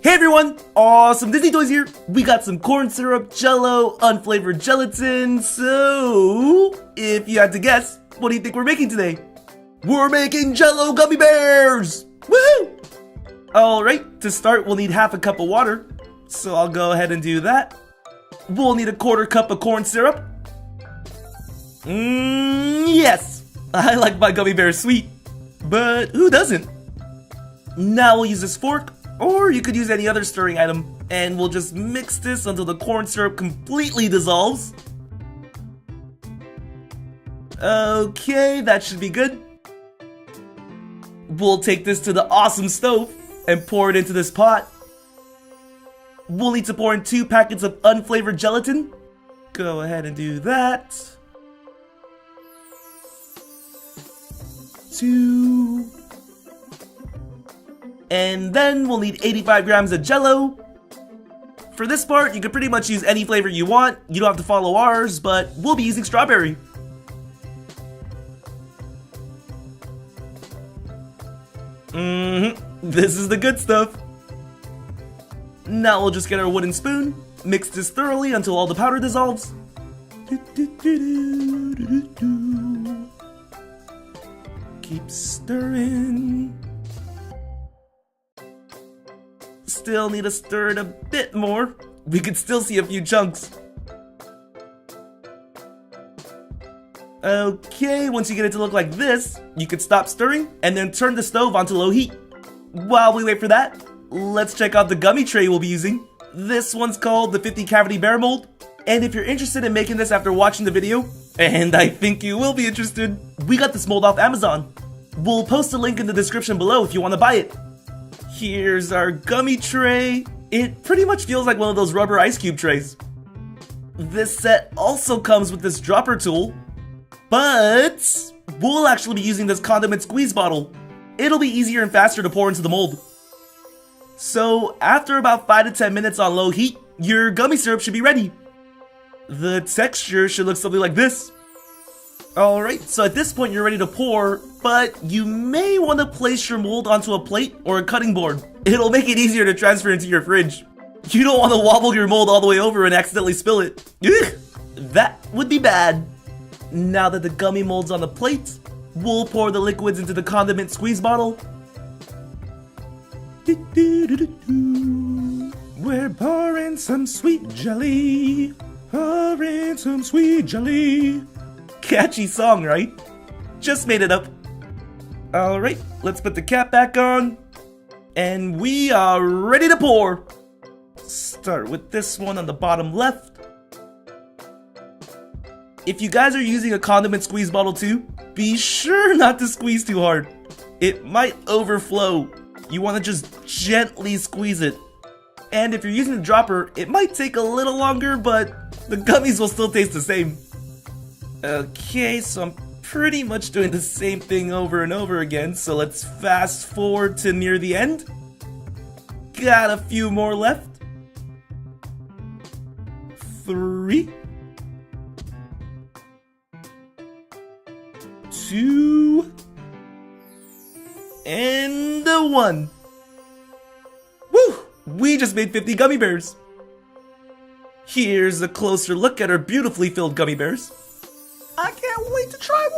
Hey everyone, awesome Disney Toys here. We got some corn syrup, Jello, unflavored gelatin. So, if you had to guess, what do you think we're making today? We're making Jello gummy bears! Woohoo! Alright, to start we'll need half a cup of water. So I'll go ahead and do that. We'll need a quarter cup of corn syrup. Yes! I like my gummy bears sweet. But who doesn't? Now we'll use this fork. Or you could use any other stirring item, and we'll just mix this until the corn syrup completely dissolves. Okay, that should be good. We'll take this to the awesome stove and pour it into this pot. We'll need to pour in 2 packets of unflavored gelatin. Go ahead and do that. 2. And then we'll need 85 grams of Jello. For this part, you can pretty much use any flavor you want. You don't have to follow ours, but we'll be using strawberry. This is the good stuff. Now we'll just get our wooden spoon, mix this thoroughly until all the powder dissolves. Keep stirring. Still need to stir it a bit more. We could still see a few chunks. Okay, once you get it to look like this, you could stop stirring and then turn the stove onto low heat. While we wait for that, let's check out the gummy tray we'll be using. This one's called the 50 cavity bear mold. And if you're interested in making this after watching the video, and I think you will be interested, we got this mold off Amazon. We'll post a link in the description below if you want to buy it. Here's our gummy tray. It pretty much feels like one of those rubber ice cube trays. This set also comes with this dropper tool, but we'll actually be using this condiment squeeze bottle. It'll be easier and faster to pour into the mold. So after about 5 to 10 minutes on low heat, your gummy syrup should be ready. The texture should look something like this. Alright, so at this point you're ready to pour, but you may want to place your mold onto a plate or a cutting board. It'll make it easier to transfer into your fridge. You don't want to wobble your mold all the way over and accidentally spill it. Ugh, that would be bad. Now that the gummy mold's on the plate, we'll pour the liquids into the condiment squeeze bottle. We're pouring some sweet jelly. Pouring some sweet jelly. Catchy song, right? Just made it up. Alright, let's put the cap back on. And we are ready to pour. Start with this one on the bottom left. If you guys are using a condiment squeeze bottle too, be sure not to squeeze too hard. It might overflow. You want to just gently squeeze it. And if you're using the dropper, it might take a little longer, but the gummies will still taste the same. Okay, so I'm pretty much doing the same thing over and over again, so let's fast forward to near the end. Got a few more left. 3, 2, and 1. Woo! We just made 50 gummy bears. Here's a closer look at our beautifully filled gummy bears. I can't wait to try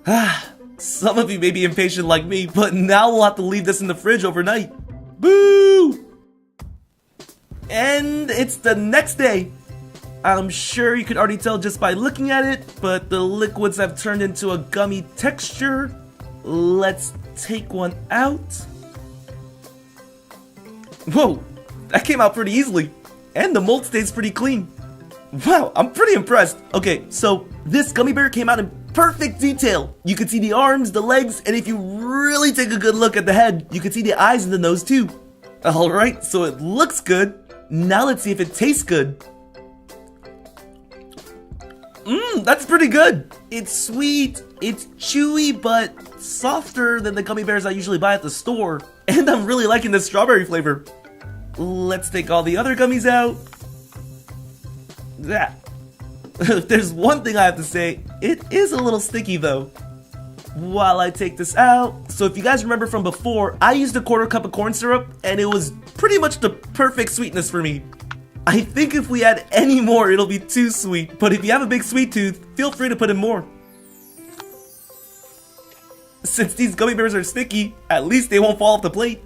one! Some of you may be impatient like me, but now we'll have to leave this in the fridge overnight. Boo! And it's the next day. I'm sure you could already tell just by looking at it, but the liquids have turned into a gummy texture. Let's take one out. Whoa, that came out pretty easily. And the mold stays pretty clean. Wow, I'm pretty impressed. Okay, so this gummy bear came out in perfect detail. You can see the arms, the legs, and if you really take a good look at the head, you can see the eyes and the nose too. Alright, so it looks good. Now let's see if it tastes good. That's pretty good. It's sweet, it's chewy, but softer than the gummy bears I usually buy at the store. And I'm really liking the strawberry flavor. Let's take all the other gummies out. If there's one thing I have to say, it is a little sticky though. while I take this out. So if you guys remember from before, I used a 1/4 cup of corn syrup and it was pretty much the perfect sweetness for me. I think if we add any more, it'll be too sweet, but if you have a big sweet tooth, feel free to put in more. Since these gummy bears are sticky, at least they won't fall off the plate.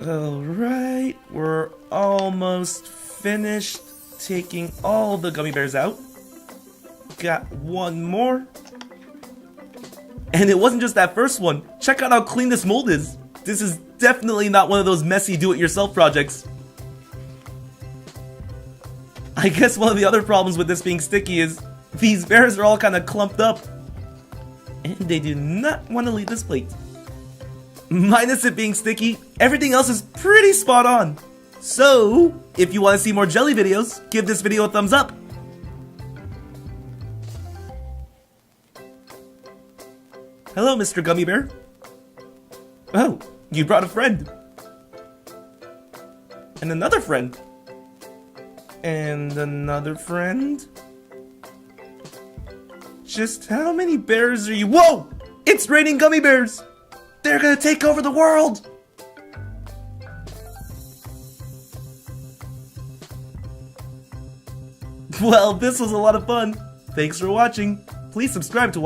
Alright, we're almost finished taking all the gummy bears out. Got one more. And it wasn't just that first one. Check out how clean this mold is. This is definitely not one of those messy do-it-yourself projects. I guess one of the other problems with this being sticky is these bears are all kind of clumped up. And they do not want to leave this plate. Minus it being sticky, everything else is pretty spot on. So, if you want to see more jelly videos, give this video a thumbs up. Hello, Mr. Gummy Bear. Oh, you brought a friend. And another friend. And another friend. Just how many bears are you? Whoa! It's raining gummy bears! They're gonna take over the world! Well, this was a lot of fun. Thanks for watching. Please subscribe to